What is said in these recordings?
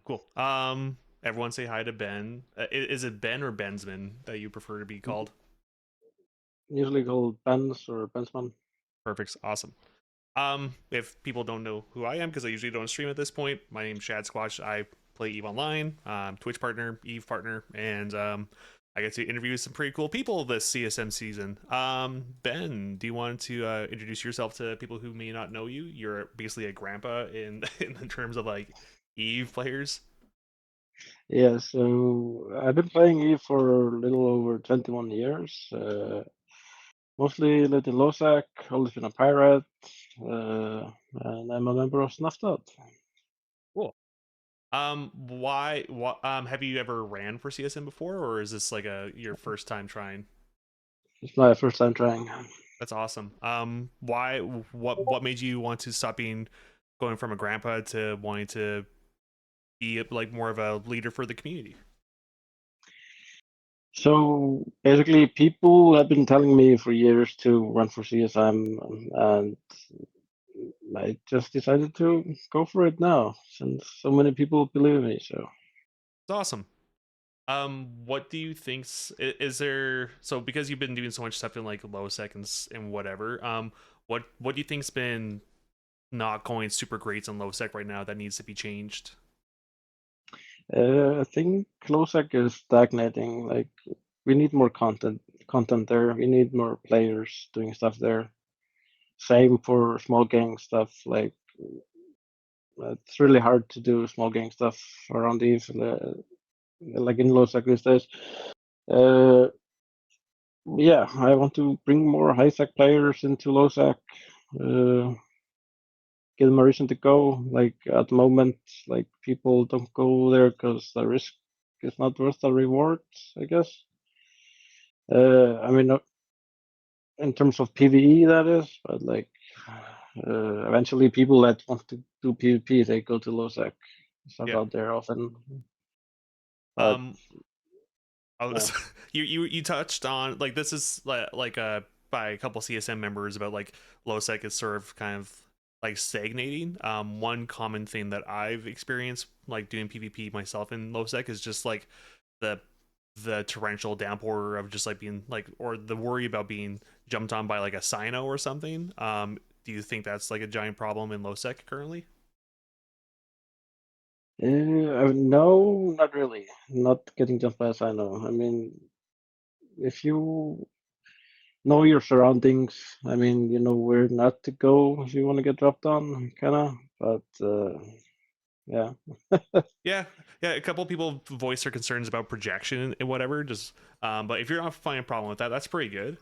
Cool. Everyone say hi to Ben. Is it Ben or Benzmann that you prefer to be called? Usually called Benz or Benzmann. Perfect. Awesome. If people don't know who I am, because I usually don't stream at this point, my name's Shad Squatch. I play Eve online, Twitch partner, Eve partner, and I get to interview some pretty cool people this CSM season. Ben, do you want to introduce yourself to people who may not know you? You're basically a grandpa in in terms of like Eve players. Yeah, so I've been playing Eve for a little over 21 years. Mostly lived in Losac, always been a pirate, and I'm a member of Snuffed Out. Cool. Why? What? Have you ever ran for CSM before, or is this like a your first time trying? It's my first time trying. That's awesome. Why? What made you want to stop being going from a grandpa to wanting to be like more of a leader for the community? So basically, people have been telling me for years to run for CSM, and I just decided to go for it now, since so many people believe in me. So. It's awesome. What do you think's is there? So because you've been doing so much stuff in like low seconds and whatever, what do you think's been not going super great on low sec right now that needs to be changed? I think Closac is stagnating. Like we need more content there. We need more players doing stuff there. Same for small gang stuff. Like it's really hard to do small gang stuff around these, like in Losac these days. Uh, yeah, I want to bring more high sec players into Losac. Uh, Give them a reason to go. Like at the moment, like people don't go there because the risk is not worth the reward, I guess. I mean, in terms of PvE, that is, but like eventually people that want to do PvP, they go to Losec. It's not Yeah. out there often, but Um, I yeah. was you touched on like this is like by a couple CSM members about like low sec is sort of kind of like stagnating. One common thing that I've experienced like doing PvP myself in low sec is just like the the torrential downpour of just like being like or the worry about being jumped on by like a Sino or something. Do you think that's like a giant problem in low sec currently? No, not really. Not getting jumped by a Sino. I mean, if you know your surroundings, I mean, you know where not to go if you want to get dropped on, kind of. But yeah. Yeah, yeah. A couple of people voice their concerns about projection and whatever. Just, but if you're not finding a problem with that, that's pretty good.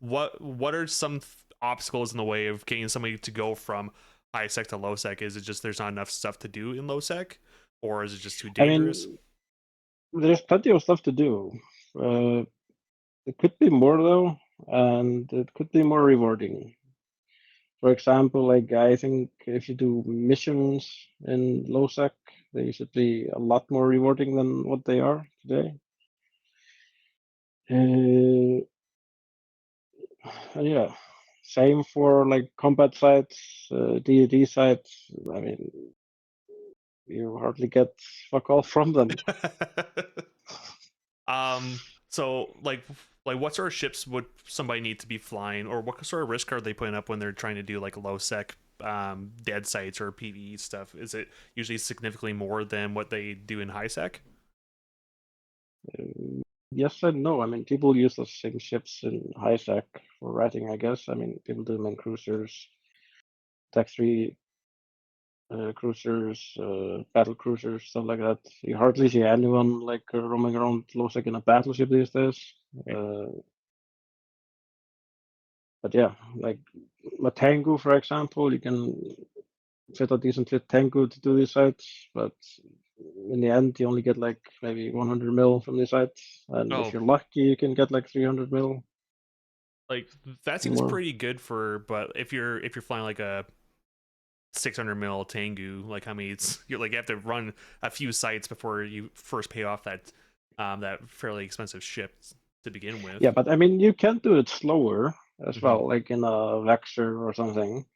What are some obstacles in the way of getting somebody to go from high sec to low sec? Is it just there's not enough stuff to do in low sec, or is it just too I dangerous? mean, there's plenty of stuff to do. Uh, it could be more though, and it could be more rewarding. For example, like I think if you do missions in LoSec, they should be a lot more rewarding than what they are today. Uh, and yeah, same for like combat sites, DoD sites. I mean, you hardly get fuck all from them. So like what sort of ships would somebody need to be flying, or what sort of risk are they putting up when they're trying to do like low sec dead sites or PvE stuff? Is it usually significantly more than what they do in high sec? Yes and no. I mean, people use the same ships in high sec for writing, I guess. I mean, people do them in cruisers, Tech 3 cruisers, battle cruisers, stuff like that. You hardly see anyone like roaming around Losec in a battleship these days. Uh, but yeah, like a Tengu, for example, you can fit a decent fit Tengu to do these sites, but in the end, you only get like maybe 100 mil from these sites, and if Oh, you're lucky, you can get like 300 mil like that seems more. pretty good for, but if you're flying like a 600 mil Tengu, like how many it's you're like you have to run a few sites before you first pay off that that fairly expensive ship to begin Yeah, with. but I mean, you can do it slower as Mm-hmm. well, like in a Vexer or something,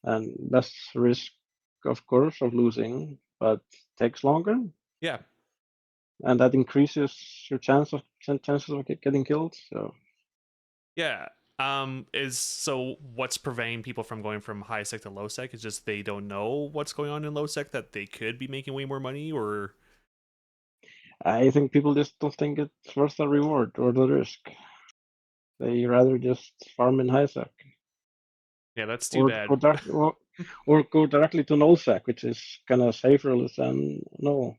and less risk, of course, of losing. but takes longer, Yeah. and that increases your chances of getting killed. So Yeah. Is so what's preventing people from going from high sec to low sec is just they don't know what's going on in low sec, that they could be making way more money, or I think people just don't think it's worth the reward or the risk. They rather just farm in high sec yeah, that's too or bad. go direct, or go directly to null sec, which is kind of safer than null.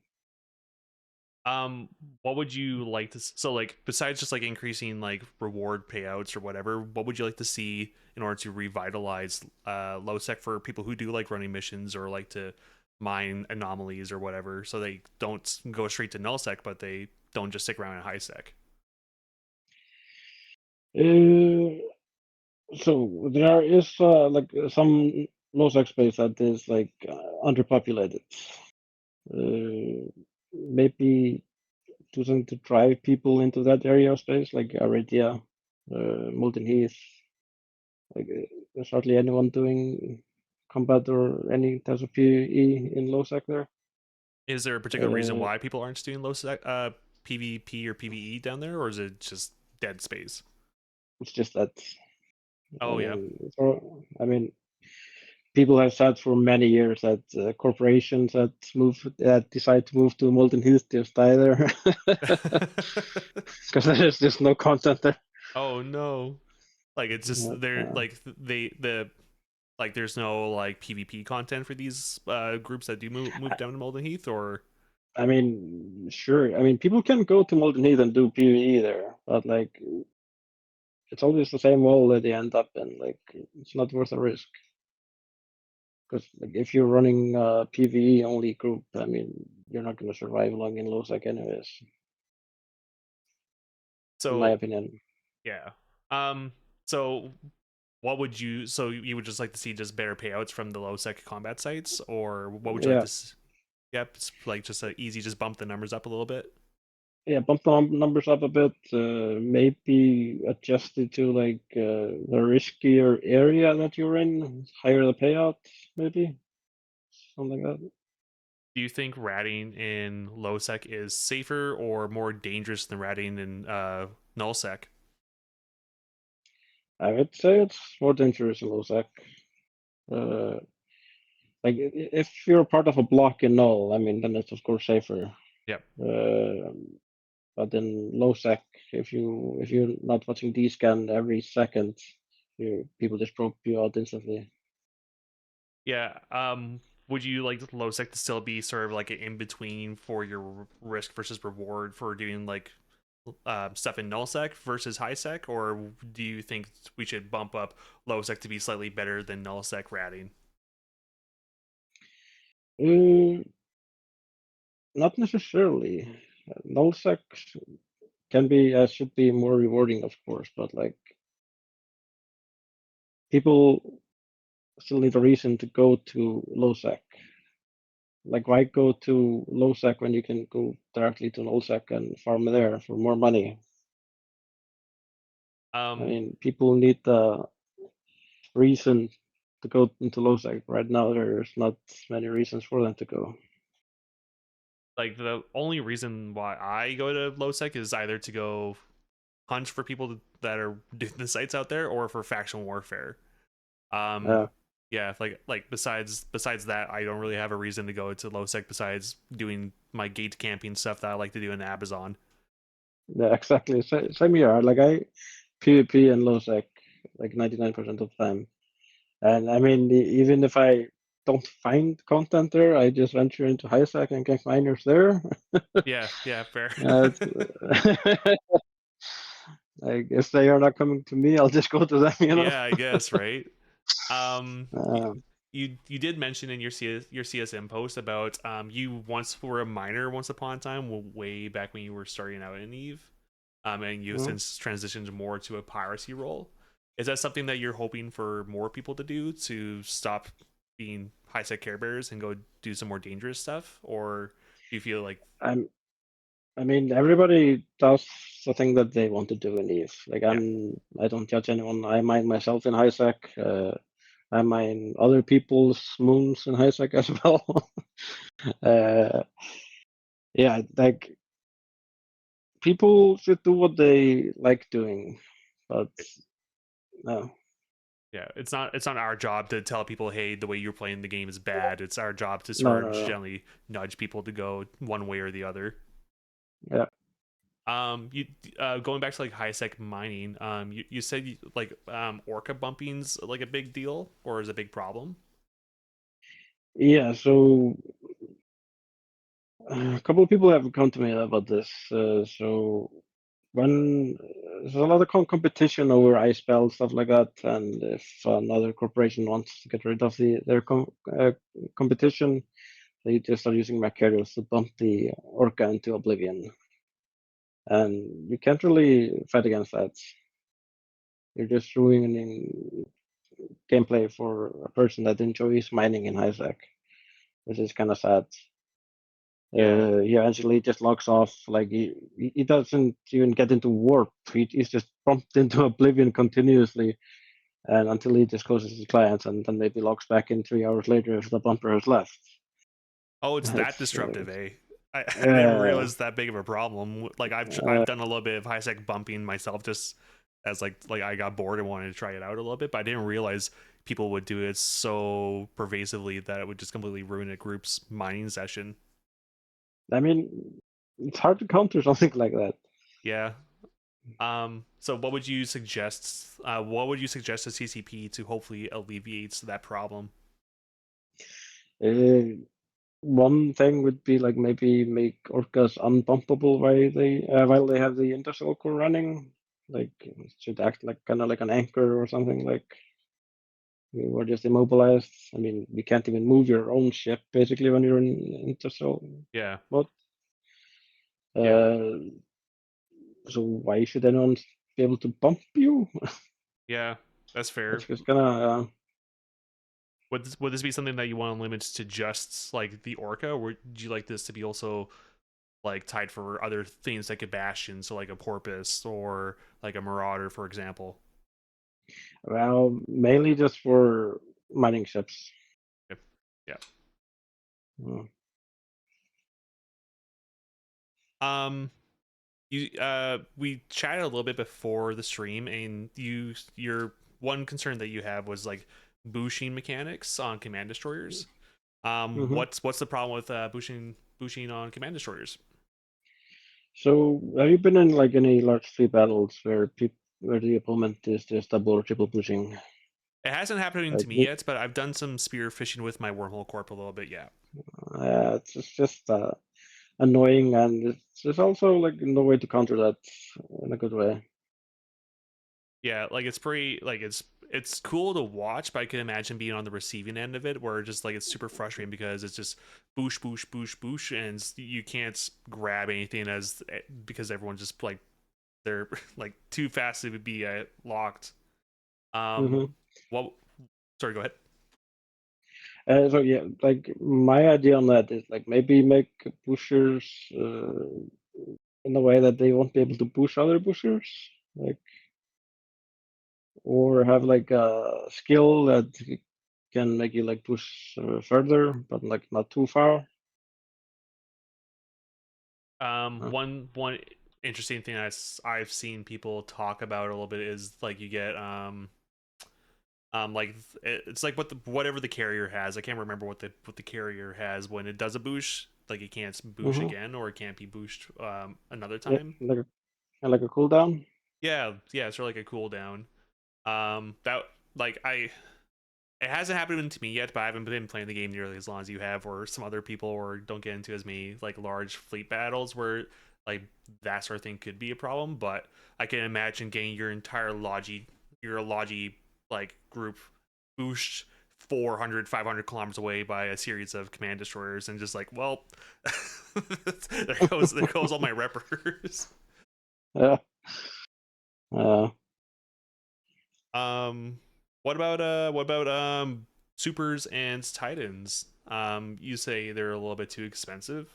What would you like to so like besides just like increasing like reward payouts or whatever, what would you like to see in order to revitalize low sec for people who do like running missions or like to mine anomalies or whatever, so they don't go straight to null sec, but they don't just stick around in high sec? Uh, so there is like some low sec space that is like underpopulated. Maybe do something to drive people into that area of space, like Aradia, Molten Heath. Like there's hardly anyone doing combat or any types of PvE in low sec there. Is there a particular reason Uh, why people aren't doing low sec PvP or PvE down there, or is it just dead space? it's just that. Oh yeah. I mean, people have said for many years that corporations that decide to move to Molten Heath just die there because there's just no content there. Oh no. Like it's just But, they're like the like there's no like PvP content for these groups that do move down to Molden Heath, or I mean, sure. I mean, people can go to Molten Heath and do PvE there, but like, it's always the same wall that they end up in. Like, it's not worth the risk. Because like, if you're running a PvE only group, I mean, you're not going to survive long in low sec anyways, in my so opinion. yeah. So what would you so you would just like to see just better payouts from the low sec combat sites, or what would you like Yeah, to yep, it's like just a easy just bump the numbers up a little bit? yeah. Bump the numbers up a bit. Maybe adjust it to like the riskier area that you're in, higher the payout, maybe something like that. Do you think ratting in low sec is safer or more dangerous than ratting in null sec? I would say it's more dangerous in low sec. Uh, like if you're part of a block in null, I mean, then it's of course safer. Yep. Uh, but in low sec, if you're not watching D-scan every second, people just probe you out instantly. Yeah. Would you like low sec to still be sort of like an in between for your risk versus reward for doing like stuff in null sec versus high sec, or do you think we should bump up low sec to be slightly better than null sec ratting? Uh, Not necessarily. Null sec can be should be more rewarding, of course, but like people still need a reason to go to low sec. Like why go to low sec when you can go directly to null sec and farm there for more money? I Um, mean, people need the reason to go into low sec. Right now, there's not many reasons for them to go. like the only reason why I go to low sec is either to go hunt for people that are doing the sites out there, or for faction warfare. Um, Uh, yeah, like besides that, I don't really have a reason to go to low sec besides doing my gate camping stuff that I like to do in Amazon. yeah, exactly. Same here. Like I PvP and low sec like 99% of the time. And I mean, even if I don't find content there, I just venture into high sec and get miners there. Yeah, yeah, fair. I guess they are not coming to me. I'll just go to them, you know. Yeah, I guess, right. Um, Uh, you did mention in your CSM post about you once were a miner once upon a time, way back when you were starting out in Eve, and you mm. since transitioned more to a piracy role. Is that something that you're hoping for more people to do, to stop being high sec care bears and go do some more dangerous stuff, or do you feel like I'm. I mean, everybody does the thing that they want to do in Eve. Like yeah, I don't judge anyone. I mind myself in high sec. I mine other people's moons in Isaac as well. uh, yeah, like people should do what they like doing, but no, Yeah, it's not our job to tell people, hey, the way you're playing the game is bad. It's our job to no, sort of no, no. gently nudge people to go one way or the other. Yeah, You going back to like high sec mining. You said like orca bumping's like a big deal or is a big problem. yeah. So a couple of people have come to me about this. So when there's a lot of competition over ice belt stuff like that, and if another corporation wants to get rid of their competition, they just start using Macarios to bump the Orca into oblivion, and you can't really fight against that. You're just ruining gameplay for a person that enjoys mining in Isaac, which is kind of sad. Yeah. He eventually just logs off. Like he doesn't even get into warp. He's just bumped into oblivion continuously, and until he discloses his clients, and then maybe logs back in 3 hours later if the bumper has left. Oh, it's that It's disruptive, eh? I didn't uh, realize that big of a problem. Like I've uh, done a little bit of high sec bumping myself, just as like I got bored and wanted to try it out a little bit, but I didn't realize people would do it so pervasively that it would just completely ruin a group's mining session. I mean, it's hard to counter something like that. Yeah. So what would you suggest? What would you suggest to CCP to hopefully alleviate that problem? Uh, One thing would be like maybe make orcas unbumpable while they have the intercell core running. Like it should act like kind of like an anchor or something. Like you were just immobilized. I mean, you can't even move your own ship basically when you're in intercell Yeah. mode. Yeah. Uh, so why should anyone be able to bump you? Yeah. That's It's fair. just kind of Would this be something that you want to limit to just like the orca, or would you like this to be also like tied for other things like a bastion, so like a porpoise or like a marauder, for example? well, mainly just for mining ships. Yep. Yeah. Mm. Um. You we chatted a little bit before the stream, and your one concern that you have was like bushing mechanics on command destroyers. Hmm. What's the problem with bushing on command destroyers? So, have you been in like any large fleet battles where the opponent is just double or triple pushing? It hasn't happened Like, to me yet, but I've done some spear fishing with my wormhole corp a little bit. Yeah, it's just annoying, and there's also like no way to counter that in a good way. yeah, like it's pretty like it's cool to watch, but I can imagine being on the receiving end of it, where just like it's super frustrating because it's just boosh boosh boosh boosh, and you can't grab anything as because everyone's just like they're like too fast to be locked. Um, Hmm. what? Sorry, go ahead. So yeah, like my idea on that is like maybe make pushers in a way that they won't be able to push other pushers, like or have like a skill that can make you like push further, but like not too far. Uh, One interesting thing I've seen people talk about a little bit is like you get like it's like whatever the carrier has. I can't remember what the carrier has when it does a boosh. Like it can't boosh hmm. again or it can't be booshed another Yeah, time. like a cooldown. Yeah, yeah, it's sort of like a cooldown. That like I it hasn't happened to me yet, but I haven't been playing the game nearly as long as you have, or some other people, or don't get into as many like large fleet battles where like that sort of thing could be a problem. But I can imagine getting your logi like group booshed 400, 500 kilometers away by a series of command destroyers, and just like, well, there goes all my reppers. Yeah. Uh, Um, what about supers and titans? You say they're a little bit too expensive.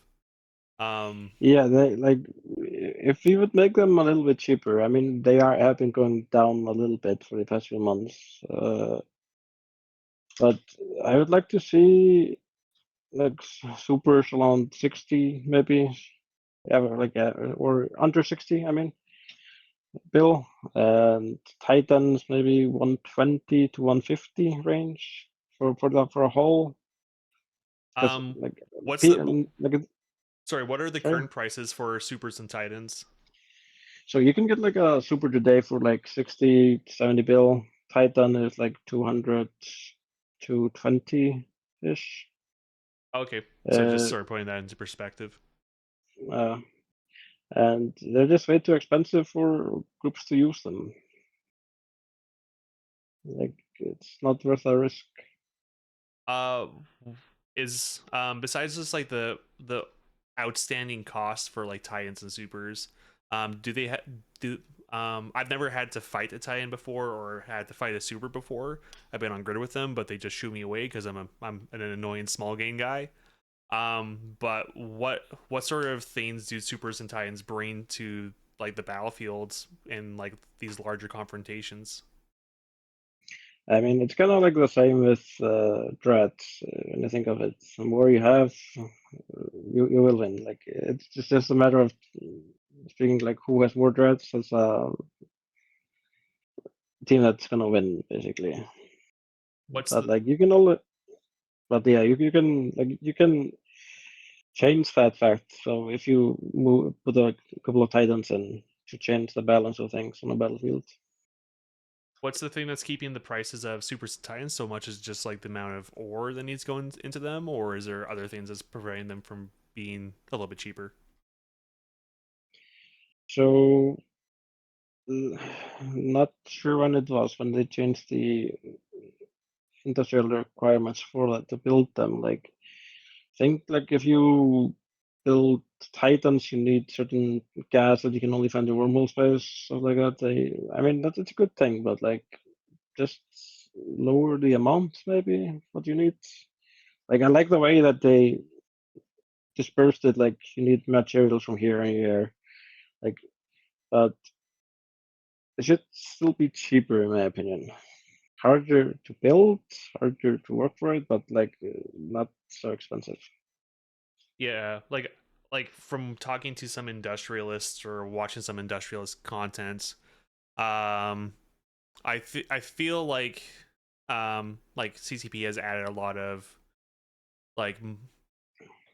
Um, yeah, they like if we would make them a little bit cheaper. I mean, they have been going down a little bit for the past few months. But I would like to see like supers around 60 maybe. Yeah, like or under 60. I mean, bill and Titans maybe 120 to 150 range for a whole. Because Um, like what's the like sorry? What are the sorry. current prices for supers and titans? So you can get like a super today for like 60 70 bill. Titan is like 200 to 20 ish. Okay, so just Uh, sort of putting that into perspective. uh, and they're just way too expensive for groups to use them. Like it's not worth the risk. Uh, is besides just like the outstanding cost for like tie-ins and supers, do they do I've never had to fight a tie-in before or had to fight a super before. I've been on grid with them, but they just shoot me away because I'm an annoying small game guy. But what sort of things do supers and tie-ins bring to like the battlefields in like these larger confrontations? I mean, it's kind of like the same with dreads. When you think of it, the more you have, you will win. Like it's just a matter of speaking like who has more dreads as a team that's gonna win basically. What's But the like you can only, but yeah, you can like you can change that fact. So if you put a couple of titans in to change the balance of things on the battlefield. what's the thing that's keeping the prices of Super Titans so much? Is just like the amount of ore that needs going into them, or is there other things that's preventing them from being a little bit cheaper? So not sure when it was when they changed the industrial requirements for that to build them. Like think like if you build Titans, you need certain gas that you can only find in wormhole space, stuff like that. I mean, it's a good thing, but like just lower the amount maybe what you need. Like I like the way that they dispersed it. Like you need materials from here and here. Like, but it should still be cheaper in my opinion. Harder to build, harder to work for it, but like not so expensive. Yeah, like from talking to some industrialists or watching some industrialist content, um, I feel like CCP has added a lot of like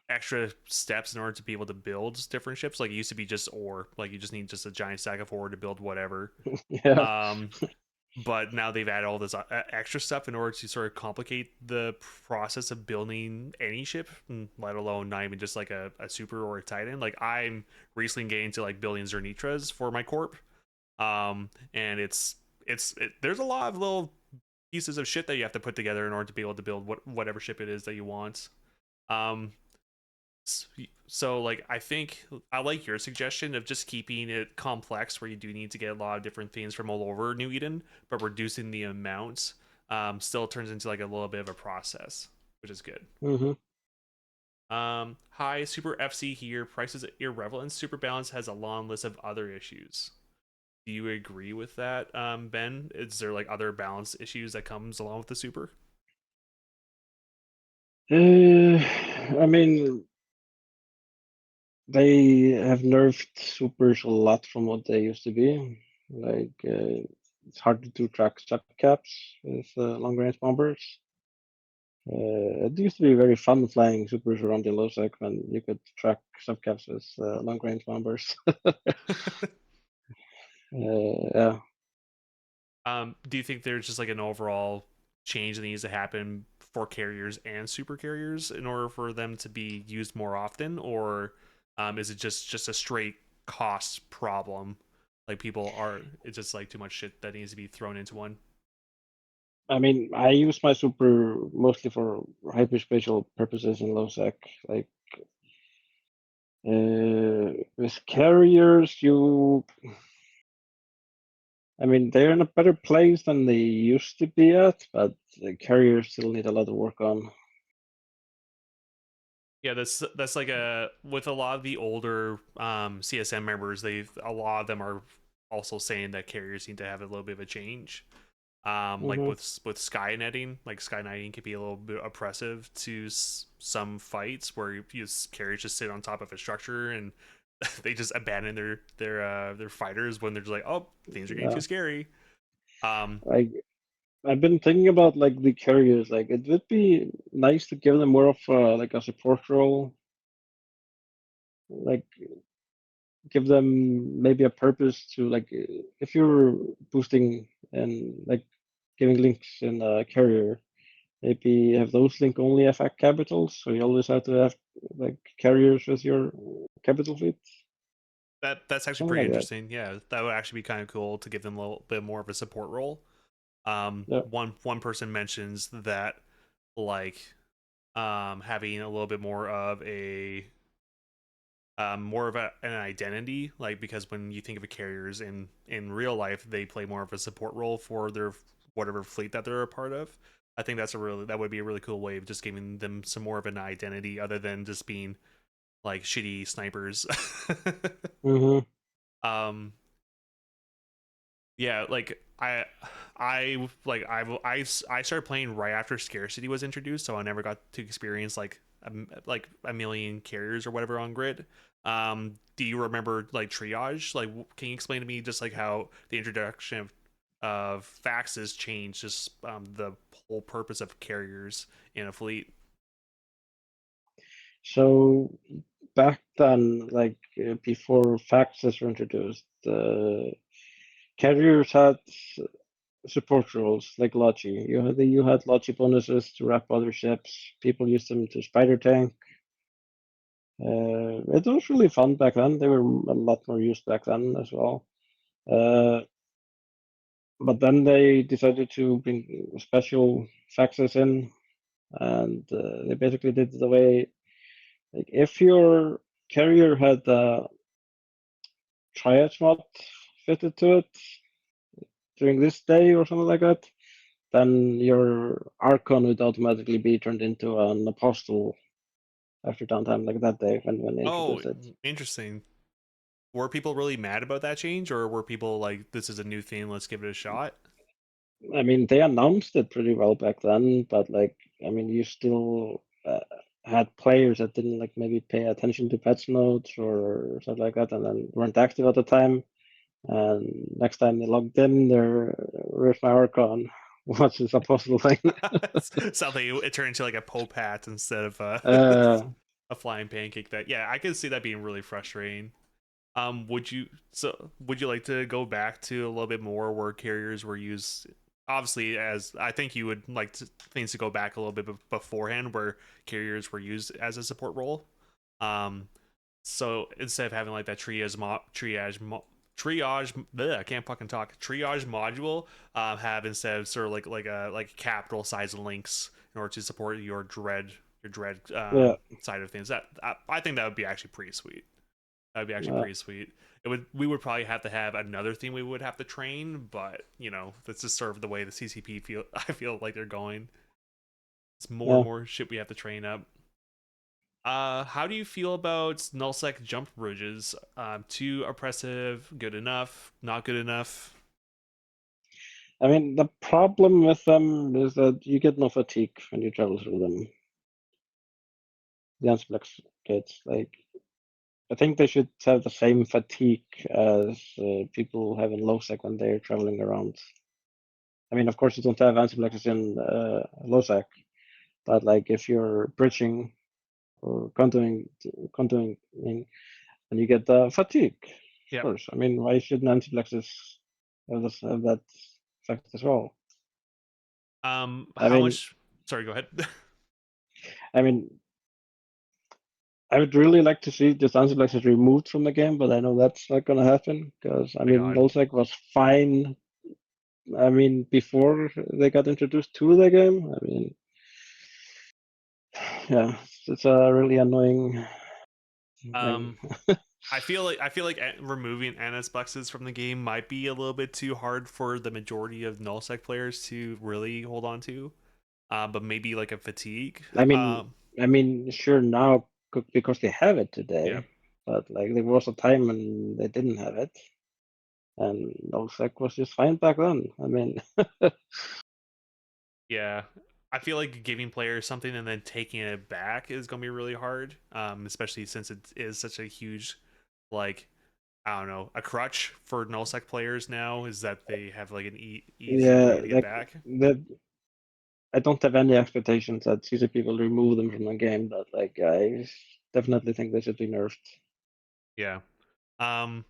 extra steps in order to be able to build different ships. Like it used to be just ore, like you just need just a giant stack of ore to build whatever. Yeah. Um, but now they've added all this extra stuff in order to sort of complicate the process of building any ship, let alone not even just like a super or a titan. Like I'm recently getting to like building zernitras for my corp, and there's a lot of little pieces of shit that you have to put together in order to be able to build whatever ship it is that you want. um so like I think I like your suggestion of just keeping it complex where you do need to get a lot of different things from all over New Eden, but reducing the amounts still turns into like a little bit of a process, which is good. Hmm. Hi, Super FC here. Price is irrelevant. Super Balance has a long list of other issues. Do you agree with that, Ben? Is there like other balance issues that comes along with the Super? I mean, they have nerfed supers a lot from what they used to be. Like, it's hard to track sub caps with long range bombers. It used to be very fun flying supers around the low sec when you could track sub caps with long range bombers. Yeah. Do you think there's just like an overall change that needs to happen for carriers and super carriers in order for them to be used more often, or is it just a straight cost problem? Like people are, it's just like too much shit that needs to be thrown into one. I mean, I use my super mostly for hyperspatial purposes in low sec. Like, with carriers, I mean, they're in a better place than they used to be at, but the carriers still need a lot of work on. Yeah, that's like a with a lot of the older CSM members, they a lot of them are also saying that carriers need to have a little bit of a change. Like Hmm. with Skynetting, like Skynetting can be a little bit oppressive to some fights where carriers just sit on top of a structure and they just abandon their fighters when they're just like, oh, things are getting Yeah, too scary. Um, like I've been thinking about like the carriers. Like it would be nice to give them more of like a support role. Like give them maybe a purpose to like if you're boosting and like giving links in a carrier, maybe have those link only affect capitals, so you always have to have like carriers with your capital fleet, that's actually something pretty like that. interesting. Yeah, that would actually be kind of cool to give them a little bit more of a support role. Yeah. One person mentions that like having a little bit more of an identity, like because when you think of a carriers in real life, they play more of a support role for their whatever fleet that they're a part of. I think that would be a really cool way of just giving them some more of an identity other than just being like shitty snipers. Hmm. um yeah, like I started playing right after scarcity was introduced, so I never got to experience like a million carriers or whatever on grid. Do you remember like triage? Like, can you explain to me just like how the introduction of faxes changed just the whole purpose of carriers in a fleet? So back then, like before faxes were introduced, carriers had support roles like Logi. You had Logi bonuses to wrap other ships. People used them to spider tank. It was really fun back then. They were a lot more used back then as well. Uh, but then they decided to bring special faxes in, and they basically did it the way like if your carrier had a triad mod fitted to it during this day or something like that, then your Archon would automatically be turned into an apostle after downtime like that day when they Oh, introduced it. interesting. Were people really mad about that change, or were people like, "This is a new thing, let's give it a shot"? I mean, they announced it pretty well back then, but like, I mean, you still had players that didn't like maybe pay attention to patch notes or something like that, and then weren't active at the time. And next time they logged in, they're where's my Archon? What's this apostle thing? Something it turned into like a Popat instead of uh, a flying pancake. That yeah, I could see that being really frustrating. Would you like to go back to a little bit more where carriers were used? Obviously, as I think you would like things to go back a little bit beforehand, where carriers were used as a support role. Um, so instead of having like that I can't fucking talk. Triage module, have instead of sort of like capital size links in order to support your dread yeah, side of things. That I think that would be actually pretty sweet. That would be actually uh, pretty sweet. We would probably have to have another thing we would have to train, but that's just sort of the way the CCP feel. I feel like they're going. It's more and yeah. more shit we have to train up. How do you feel about nullsec jump bridges? Too oppressive, good enough, not good enough? I mean, the problem with them is that you get no fatigue when you travel through them. The Ansplex kids, like, I think they should have the same fatigue as people have in Losec when they're traveling around. I mean, of course, you don't have Ansiplexes in Losec, but like if you're bridging or contouring, and you get the fatigue, of Yep. course. I mean, why shouldn't Ansiplexes have that effect as well? I How mean, much? Sorry, go ahead. I mean, I would really like to see just Ansiplexes removed from the game, but I know that's not going to happen because I My mean, God. Losec was fine. I mean, before they got introduced to the game, I mean, yeah, it's a really annoying thing. Um, I feel like removing NS Buxes from the game might be a little bit too hard for the majority of nullsec players to really hold on to. But maybe like a fatigue. I mean, sure now because they have it Yeah. today, but like there was a time when they didn't have it, and nullsec was just fine back then. I mean, Yeah. I feel like giving players something and then taking it back is going to be really hard, especially since it is such a huge, like, I don't know, a crutch for nullsec players now is that they have like an easy way yeah, to get like back. the I don't have any expectations that CCP will remove them from the game, but like I definitely think they should be nerfed. Yeah. Um,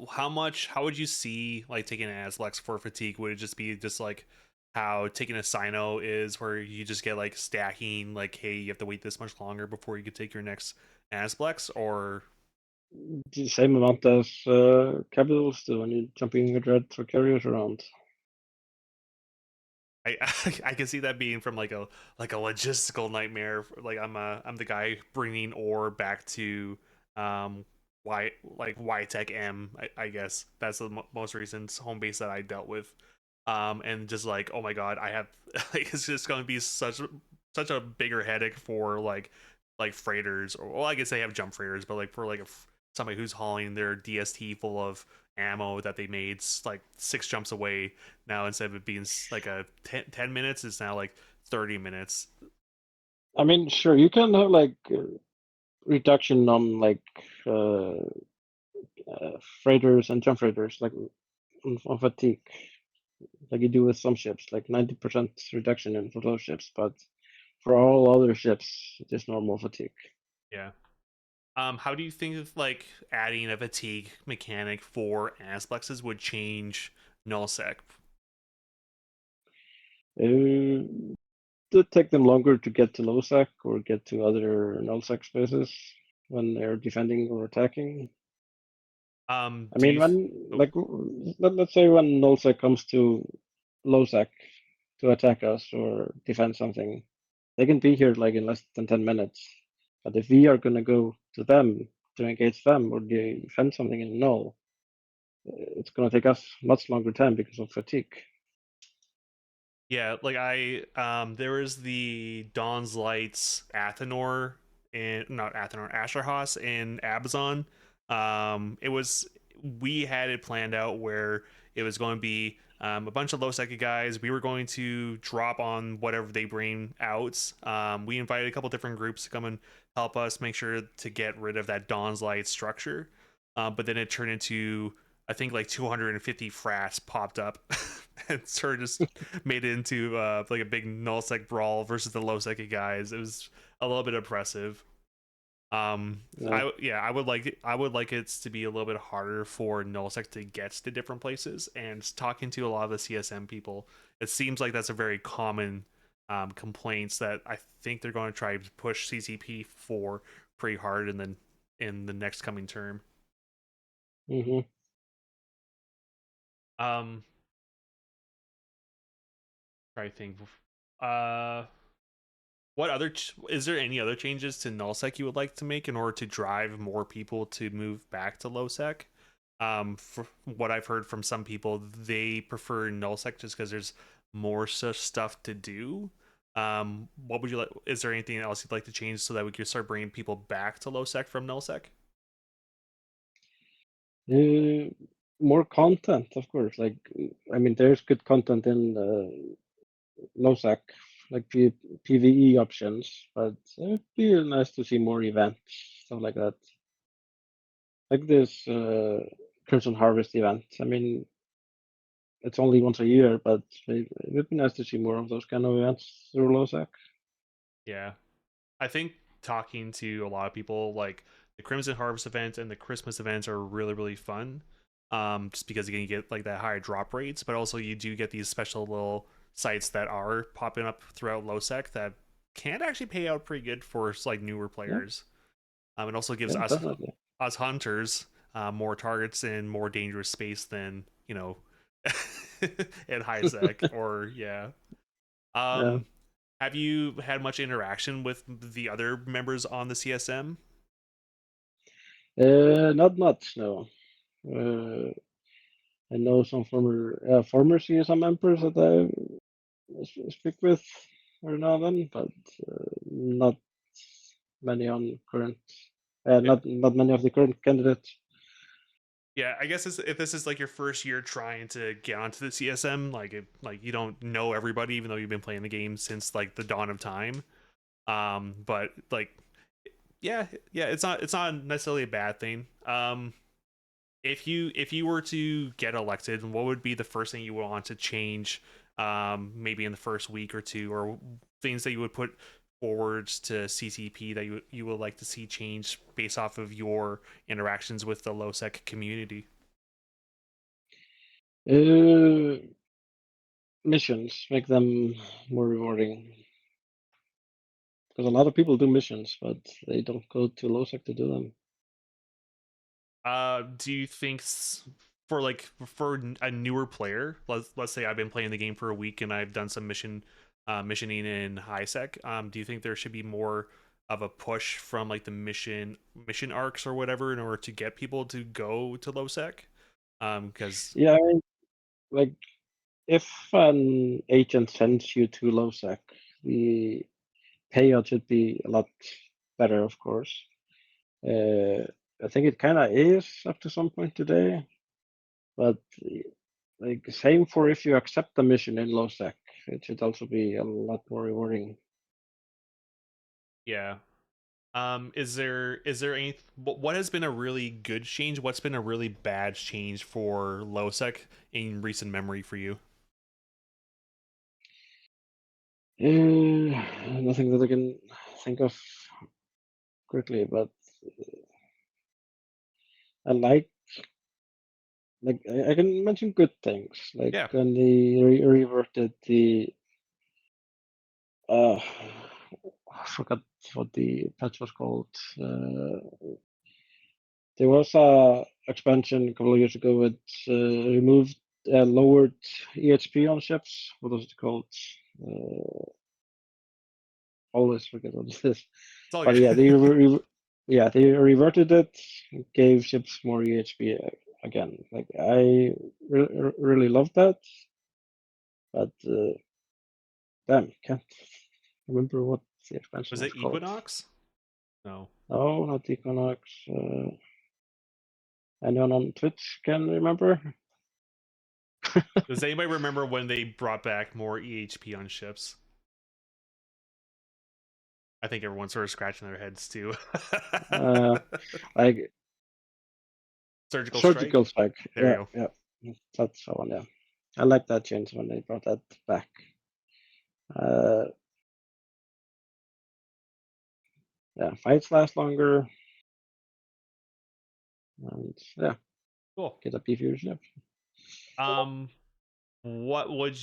how would you see like taking an Aslex for fatigue? Would it just be just like how taking a Sino is, where you just get like stacking, like, hey, you have to wait this much longer before you could take your next Aslex, or The same amount as capitals do when you're jumping with red or carriers around. I I can see that being from like a logistical nightmare. Like I'm the guy bringing ore back to Y Tech M. I guess that's the most recent home base that I dealt with. And just like, oh my god, I have like it's just going to be such a bigger headache for like freighters, or well, I guess they have jump freighters, but like for like somebody who's hauling their DST full of ammo that they made like 6 jumps away, now instead of it being like a 10 minutes, it's now like 30 minutes. I mean, sure, you can have like reduction on like uh, freighters and jump freighters, like on fatigue, like you do with some ships, like 90% reduction in for those ships, but for all other ships, just normal fatigue. Yeah. How do you think of like adding a fatigue mechanic for Asplexes would change nullsec? Uh, to take them longer to get to low sec or get to other null sec spaces when they're defending or attacking. I Do mean, you when oh, like let's say when null sec comes to low sec to attack us or defend something, they can be here like in less than 10 minutes. But if we are gonna go to them to engage them or defend something in null, it's gonna take us much longer time because of fatigue. yeah, like there was the Dawn's Lights Athenor in not Athenor Asherhas in Abzon. It was we had it planned out where it was going to be a bunch of low second guys. We were going to drop on whatever they bring out. We invited a couple different groups to come and help us make sure to get rid of that Dawn's Light structure. But then it turned into, I think, like 250 frats popped up and sort of just made it into like a big null sec brawl versus the low sec guys. It was a little bit oppressive. Yeah. I would like it to be a little bit harder for nullsec to get to different places. And talking to a lot of the CSM people, it seems like that's a very common complaints that I think they're going to try to push CCP for pretty hard in the next coming term. Hmm. Um, I think. Uh, what other is there any other changes to nullsec you would like to make in order to drive more people to move back to lowsec? For what I've heard from some people, they prefer nullsec just because there's more such stuff to do. What would you like? Is there anything else you'd like to change so that we can start bringing people back to lowsec from nullsec? Uh, More content, of course. Like, I mean, there's good content in NoSec, like PVE options, but it'd be nice to see more events, stuff like that. Like this Crimson Harvest event. I mean, it's only once a year, but it would be nice to see more of those kind of events through LoSec. Yeah, I think talking to a lot of people, like the Crimson Harvest event and the Christmas events are really fun. Just because you can get like that higher drop rates, but also you do get these special little sites that are popping up throughout lowsec that can actually pay out pretty good for like newer Yeah, players. It also gives yeah, definitely. us hunters more targets in more dangerous space than at high sec or yeah. Yeah. Um, have you had much interaction with the other members on the CSM? Not much, no. Uh, I know some former CSM members that I speak with every now and then, but not many on current. Yeah, Not many of the current candidates. Yeah, I guess if this is like your first year trying to get onto the CSM, like you don't know everybody, even though you've been playing the game since like the dawn of time. But like, yeah, yeah, it's not necessarily a bad thing. If you were to get elected, what would be the first thing you would want to change? Maybe in the first week or two, or things that you would put forwards to CCP that you would like to see change based off of your interactions with the LoSec community. Uh, Missions make them more rewarding because a lot of people do missions, but they don't go to LoSec to do them. Do you think for for a newer player, let's say I've been playing the game for a week and I've done some missioning in high sec. Do you think there should be more of a push from like the mission arcs or whatever in order to get people to go to low sec? Because Yeah, I mean, like if an agent sends you to LoSec, the payout should be a lot better, of course. Uh, I think it kind of is up to some point today, but like same for if you accept the mission in LoSec, it should also be a lot more rewarding. yeah. Is there any what has been a really good change? What's been a really bad change for low sec in recent memory for you? Nothing that I can think of quickly, but I I can mention good things, like Yeah. when they reverted the uh, I forgot what the patch was called. There was a expansion a couple of years ago with removed lowered EHP on ships. What was it called? Uh, Always forget what it is. It's all But good. yeah, yeah, they reverted it, gave ships more EHP again. Like I really love that, but damn, can't remember what the expansion Was was it called. Equinox? No. No, not Equinox. Anyone on Twitch can remember? Does anybody remember when they brought back more EHP on ships? I think everyone's sort of scratching their heads too. uh, like Surgical strike. surgical strike. There Yeah, you yeah, that's the one. Yeah, I like that change when they brought that back. Uh, yeah, fights last longer, and yeah, go. Cool. get a beefier ship. Um, what would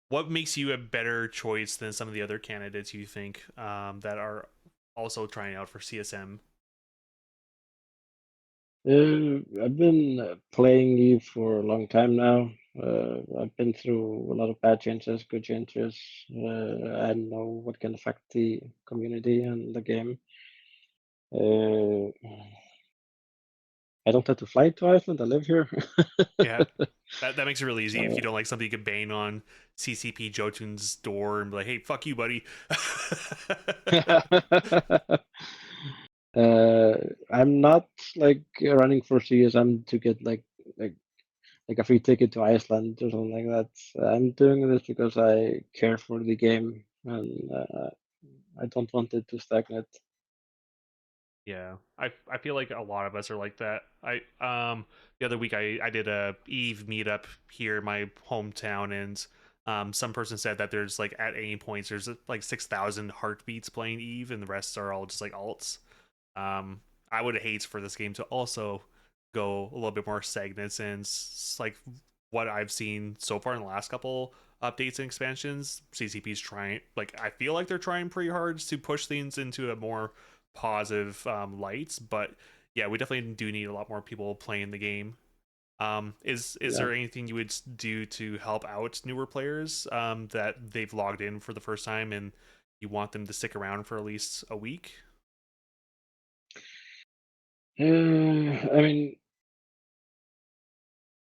what makes you a better choice than some of the other candidates you think that are also trying out for CSM? I've been playing Eve for a long time now. I've been through a lot of bad changes, good changes. I know what can affect the community and the game. Uh, I don't have to fly to Iceland. I live here. Yeah, that makes it really easy. If you So, don't like something, you can bang on CCP Jotun's door and be like, "Hey, fuck you, buddy." uh, I'm not like running for CSM to get like like a free ticket to Iceland or something like that. I'm doing this because I care for the game and I don't want it to stagnate. Yeah, I feel like a lot of us are like that. The other week I did a Eve meetup here in my hometown, and some person said that there's like at any points there's like 6,000 heartbeats playing Eve, and the rest are all just like alts. I would hate for this game to also go a little bit more stagnant, and like what I've seen so far in the last couple updates and expansions, CCP's trying, like I feel like they're trying pretty hard to push things into a more positive light. But yeah, we definitely do need a lot more people playing the game. Is Yeah. there anything you would do to help out newer players that they've logged in for the first time and you want them to stick around for at least a week? I mean,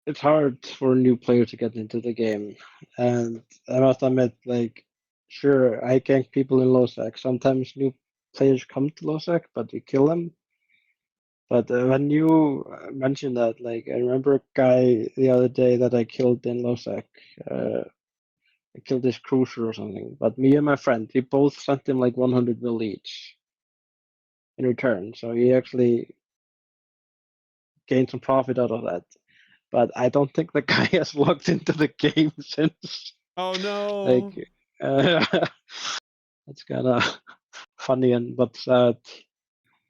it's hard for new players to get into the game, and I must admit, like, sure, I gank people in low sec. Sometimes new players come to low sec, but we kill them. But when you mentioned that, like, I remember a guy the other day that I killed in Losec. I killed this cruiser or something. But me and my friend, we both sent him like 100 mil each in return. So he actually gained some profit out of that. But I don't think the guy has logged into the game since. Oh Like, no. uh, that's kind of funny and but sad.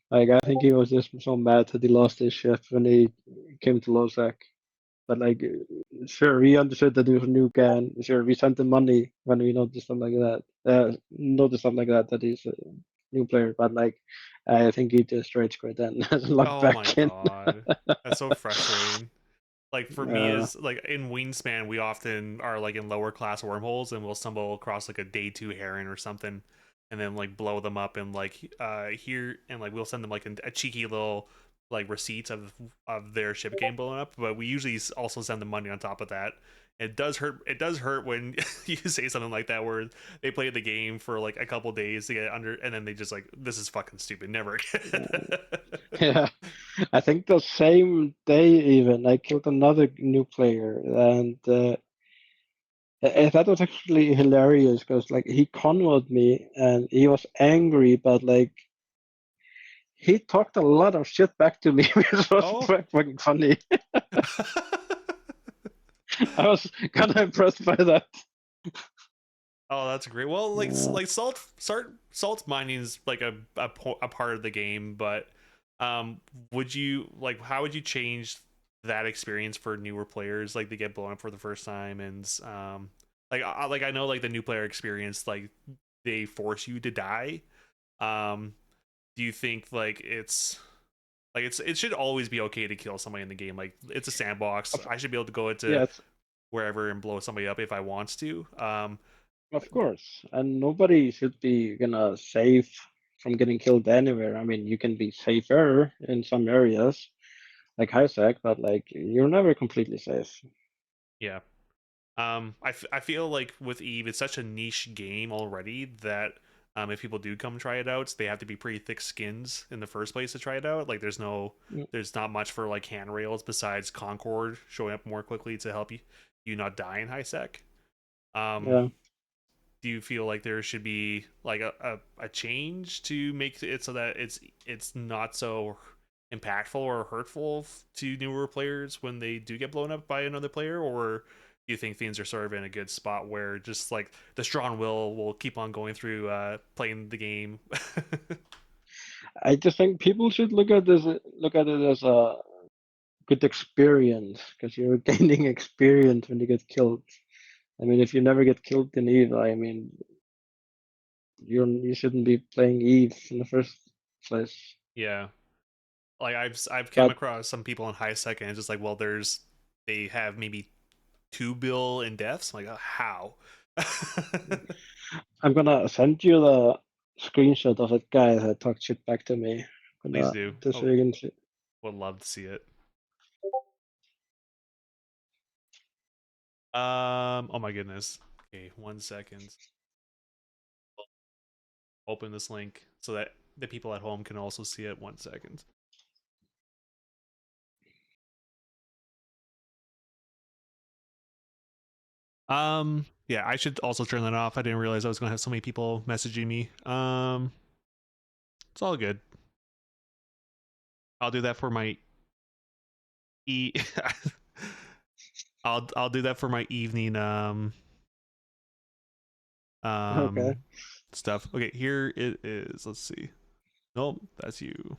Like, I think he was just so mad that he lost his ship when he came to Losec. But like, sure, we understood that he was a new guy, and sure, we sent him money when we noticed something like that. Noticed something like that he's a new player. But like, I think he just rage quit and logged Oh my back in. god. That's so frustrating. Like for me Uh, is like in Wingspan we often are like in lower class wormholes and we'll stumble across like a day 2 heron or something and then like blow them up and like here and like we'll send them like a cheeky little like receipt of their ship getting blown up, but we usually also send them money on top of that. It does hurt when you say something like that where they played the game for like a couple days to get under and then they just like this is fucking stupid, never again. yeah, I think the same day even I killed another new player, and that was actually hilarious because like he convoed me and he was angry, but like he talked a lot of shit back to me, which was Oh. fucking funny. I was kind of impressed by that. Oh, that's great. Well, like Yeah. like salt mining is like a part of the game, but would you like how would you change that experience for newer players like they get blown up for the first time and like I know like the new player experience like they force you to die. Um do you think like it should always be okay to kill somebody in the game? Like it's a sandbox. Of, I should be able to go into yes, wherever and blow somebody up if I want to. of course. And nobody should be gonna save from getting killed anywhere. I mean, you can be safer in some areas, like Isaac, but like you're never completely safe. Yeah. I feel like with Eve, it's such a niche game already that if people do come try it out, they have to be pretty thick skins in the first place to try it out. Like, Mm, there's not much for like handrails besides Concord showing up more quickly to help you not die in high sec. Um, yeah. do you feel like there should be like a change to make it so that it's not so impactful or hurtful to newer players when they do get blown up by another player, or do you think things are sort of in a good spot where just like the strong will keep on going through playing the game? I just think people should look at it as a good experience because you're gaining experience when you get killed. I mean, if you never get killed in Eve, I mean, you shouldn't be playing Eve in the first place. Yeah, like I've come But across some people in high sec and it's just like, well, they have maybe 2 bill in deaths. I'm like, oh, how? I'm gonna send you the screenshot of that guy that talked shit back to me. I'm Please gonna do. just so Oh, you can see. would love to see it. Oh my goodness. Okay, 1 second. Open this link so that the people at home can also see it. 1 second. Yeah, I should also turn that off. I didn't realize I was gonna have so many people messaging me. It's all good. I'll do that for my e. I'll do that for my evening Okay. um stuff. Okay, here it is. Let's see. Nope, that's you.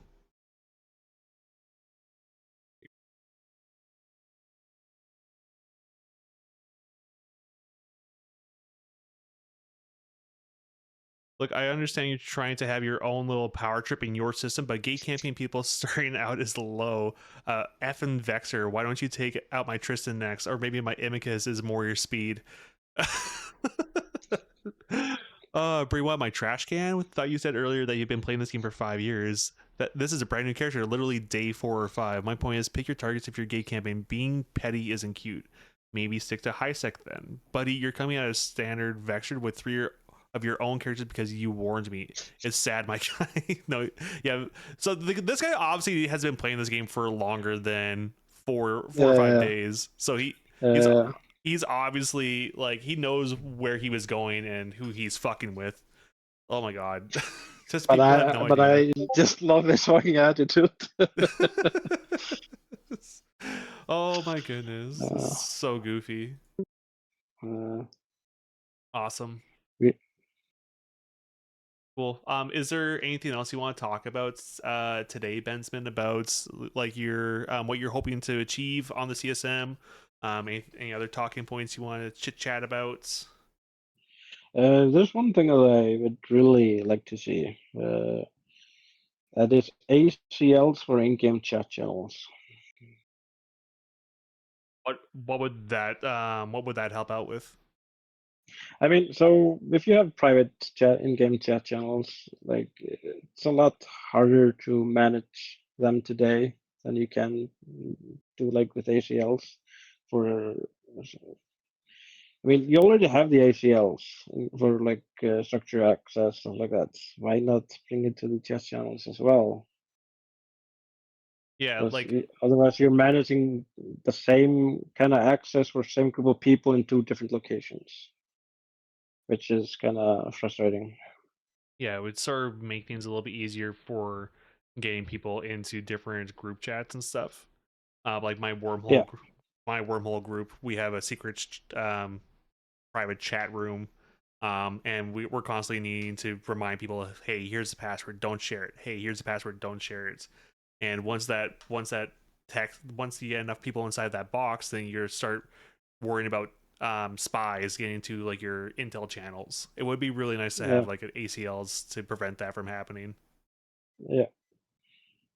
Look, I understand you're trying to have your own little power trip in your system, but gate camping people starting out is low. F and Vexer, why don't you take out my Tristan next? Or maybe my Imicus is more your speed. Brie, what, my trash can? Thought you said earlier that you've been playing this game for 5 years. That this is a brand new character, literally day 4 or 5. My point is pick your targets if you're gate camping. Being petty isn't cute. Maybe stick to high sec then. Buddy, you're coming out of standard Vexer with 3 of your own characters because you warned me. It's sad, my guy. No, yeah. So this guy obviously has been playing this game for longer than four or five Yeah, days. So he's yeah. he's obviously like he knows where he was going and who he's fucking with. Oh my god. Just But people have I no but idea. I just love his fucking attitude. Oh my goodness. This is uh, so goofy. uh, Awesome. we, Cool. Is there anything else you want to talk about today, Benzman, about like your what you're hoping to achieve on the CSM? Any other talking points you want to chit chat about? there's one thing that I would really like to see. That is ACLs for in-game chat channels. What would that help out with? I mean, so if you have private chat in-game chat channels, like it's a lot harder to manage them today than you can do like with ACLs. For I mean, you already have the ACLs for like structure access stuff like that. Why not bring it to the chat channels as well? Yeah, Because like otherwise you're managing the same kind of access for same group of people in two different locations, which is kind of frustrating. yeah, it would sort of make things a little bit easier for getting people into different group chats and stuff. Like Yeah, my wormhole group, we have a secret private chat room. And we're constantly needing to remind people, hey, here's the password, don't share it. Hey, here's the password, don't share it. And once you get enough people inside that box, then you start worrying about spies getting into like your intel channels. It would be really nice to yeah, have like an ACLs to prevent that from happening. yeah.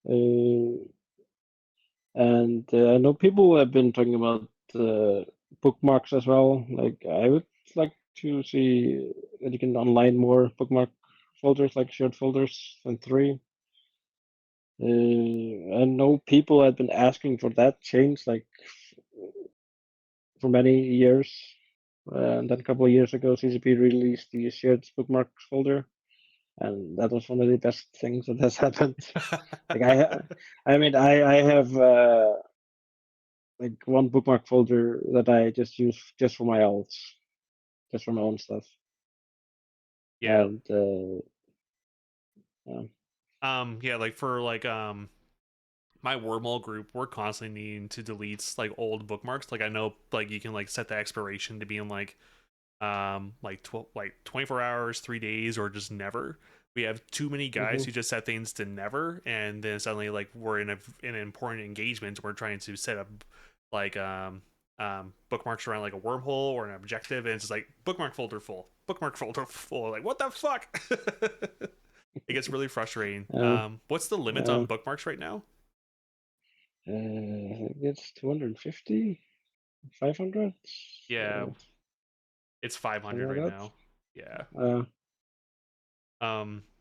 Uh, and I know people have been talking about bookmarks as well. Like I would like to see that you can online more bookmark folders, like shared folders than three. I know people have been asking for that change like for many years. And then a couple of years ago, CCP released the shared bookmarks folder, and that was one of the best things that has happened. Like I mean, I have like one bookmark folder that I just use just for my alts, just for my own stuff. Yeah. And yeah, Yeah, like for my wormhole group, we're constantly needing to delete like old bookmarks. Like I know like you can like set the expiration to be in like 24 hours, 3 days, or just never. We have too many guys hmm who just set things to never, and then suddenly like we're in an important engagement, we're trying to set up like bookmarks around like a wormhole or an objective, and it's just like bookmark folder full, like what the fuck. It gets really frustrating. uh, What's the limit uh, on bookmarks right now? I think it's 250, 500, Yeah, it's something 500 like right that. now. Yeah. Uh,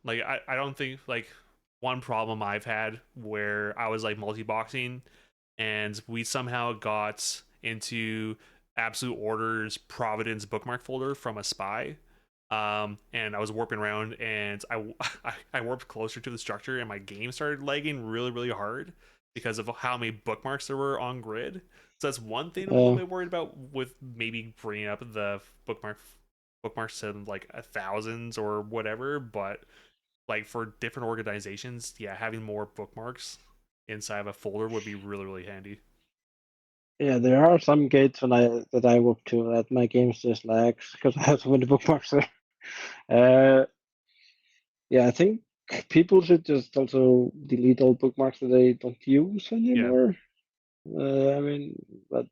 Like I don't think like one problem I've had where I was like multi-boxing and we somehow got into Absolute Order's Providence bookmark folder from a spy. And I was warping around and I warped closer to the structure and my game started lagging really, really hard because of how many bookmarks there were on grid. So that's one thing I'm a little uh, bit worried about with maybe bringing up the bookmarks to like a thousands or whatever. But like for different organizations, yeah, having more bookmarks inside of a folder would be really, really handy. yeah, there are some gates when I walk to that my games just lags because I have so many bookmarks there. Uh, yeah, I think people should just also delete all bookmarks that they don't use Yeah, anymore. I mean, but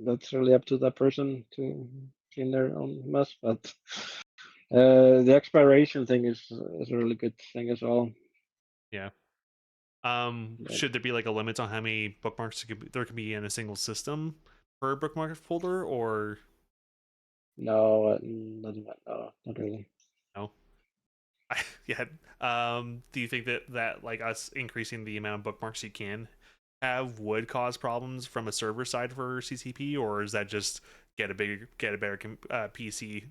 that's really up to that person to clean their own mess. But the expiration thing is a really good thing as well. yeah. Like, Should there be like a limit on how many bookmarks there can be in a single system per bookmark folder, or no, no, not really. no? Yeah. Do you think that like us increasing the amount of bookmarks you can have would cause problems from a server side for CCP, or is that just get a better PC?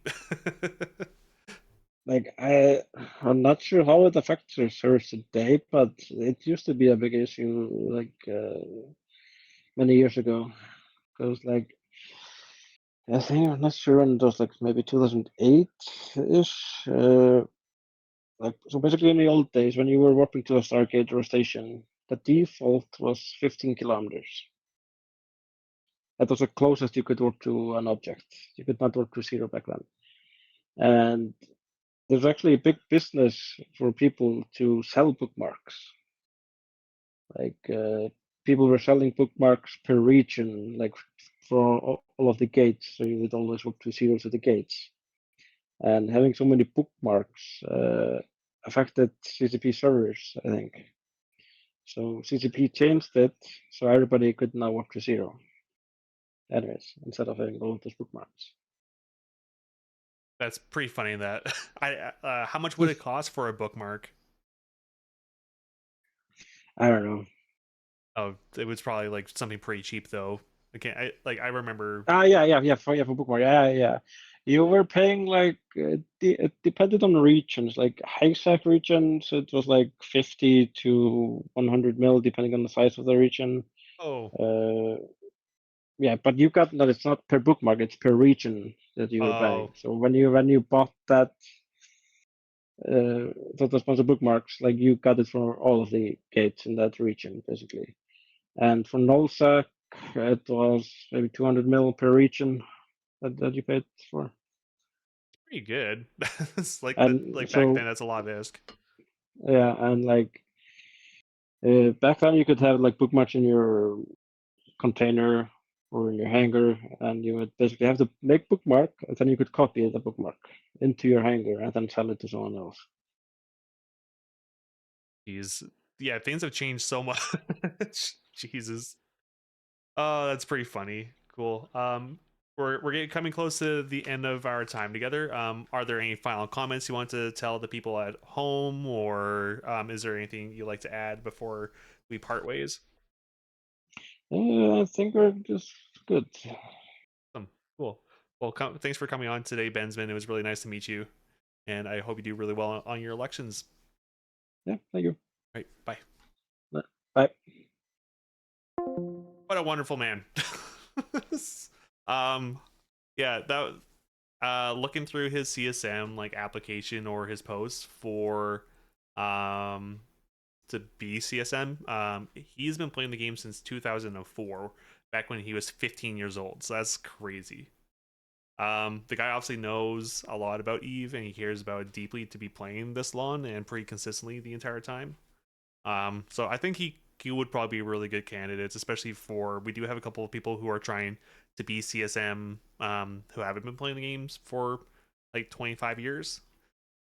Like I'm not sure how it affects your servers today, but it used to be a big issue like many years ago. Because like I think I'm not sure when it was like maybe 2008-ish. Like so basically in the old days when you were warping to a Stargate or a station, the default was 15 kilometers. That was the closest you could warp to an object. You could not warp to zero back then. And there's actually a big business for people to sell bookmarks. Like people were selling bookmarks per region, like for all of the gates. So you would always warp to zero to the gates. And having so many bookmarks affected CCP servers, I think. So CCP changed it so everybody could now warp to zero. Anyways, instead of having all of those bookmarks. That's pretty funny. That I how much would it cost for a bookmark? I don't know. Oh, it was probably like something pretty cheap though. I remember. For bookmark. Yeah. You were paying like it depended on regions. Like high-sec regions, it was like 50 to 100 mil, depending on the size of the region. Oh, Uh, yeah, but you got that. It's not per bookmark; it's per region that you were buying. oh, So when you bought that total sponsored bookmarks, like you got it for all of the gates in that region, basically. And for nullsec, it was maybe 200 mil per region that you paid for. pretty good. It's like that. And Like back so then, that's a lot of disk. yeah, and like back then you could have like bookmarks in your container or in your hangar, and you would basically have to make bookmark, and then you could copy the bookmark into your hangar and then sell it to someone else. Jeez, yeah, things have changed so much. Jesus. Oh, that's pretty funny. Cool. We're getting coming close to the end of our time together. Are there any final comments you want to tell the people at home, or is there anything you'd like to add before we part ways? I think we're just good. Cool. Well, thanks for coming on today, Benzmann. It was really nice to meet you, and I hope you do really well on your elections. Yeah, thank you. All right, bye. Bye. What a wonderful man. um, yeah, that looking through his CSM like application or his post for um to be CSM, he's been playing the game since 2004, back when he was 15 years old. So that's crazy. The guy obviously knows a lot about Eve and he cares about it deeply to be playing this long and pretty consistently the entire time. So I think he would probably be a really good candidate, especially for we do have a couple of people who are trying to be CSM who haven't been playing the games for like 25 years.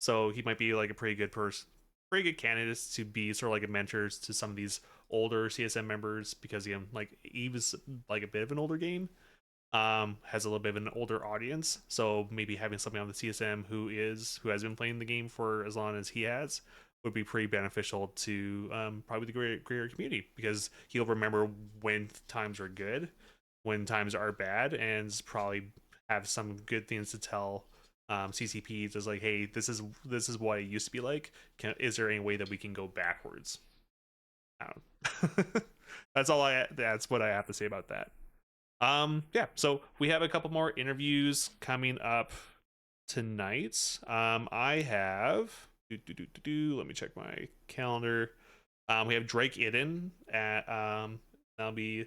So he might be like a pretty good person, pretty good candidate to be sort of like a mentor to some of these older CSM members because again, like Eve is like a bit of an older game, has a little bit of an older audience. So maybe having somebody on the CSM who has been playing the game for as long as he has would be pretty beneficial to probably the greater community because he'll remember when times are good, when times are bad, and probably have some good things to tell CCPs is like, hey, this is what it used to be like. Is there any way that we can go backwards? I don't know. That's what I have to say about that. Yeah, so we have a couple more interviews coming up tonight. I have let me check my calendar. We have Drake Iden at that'll be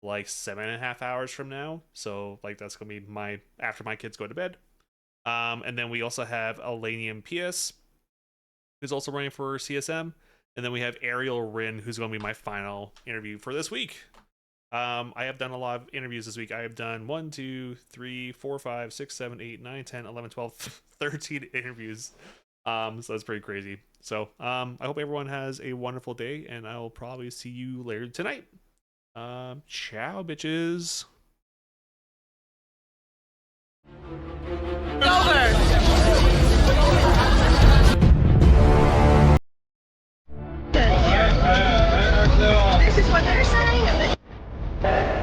like 7.5 hours from now. So like that's gonna be my after my kids go to bed. And then we also have Elanium PS, who's also running for CSM. And then we have Ariel Rin, who's going to be my final interview for this week. I have done a lot of interviews this week. I have done 1, 2, 3, 4, 5, 6, 7, 8, 9, 10, 11, 12, 13 interviews. So that's pretty crazy. So I hope everyone has a wonderful day, and I will probably see you later tonight. Ciao, bitches. Over. This is what they're saying.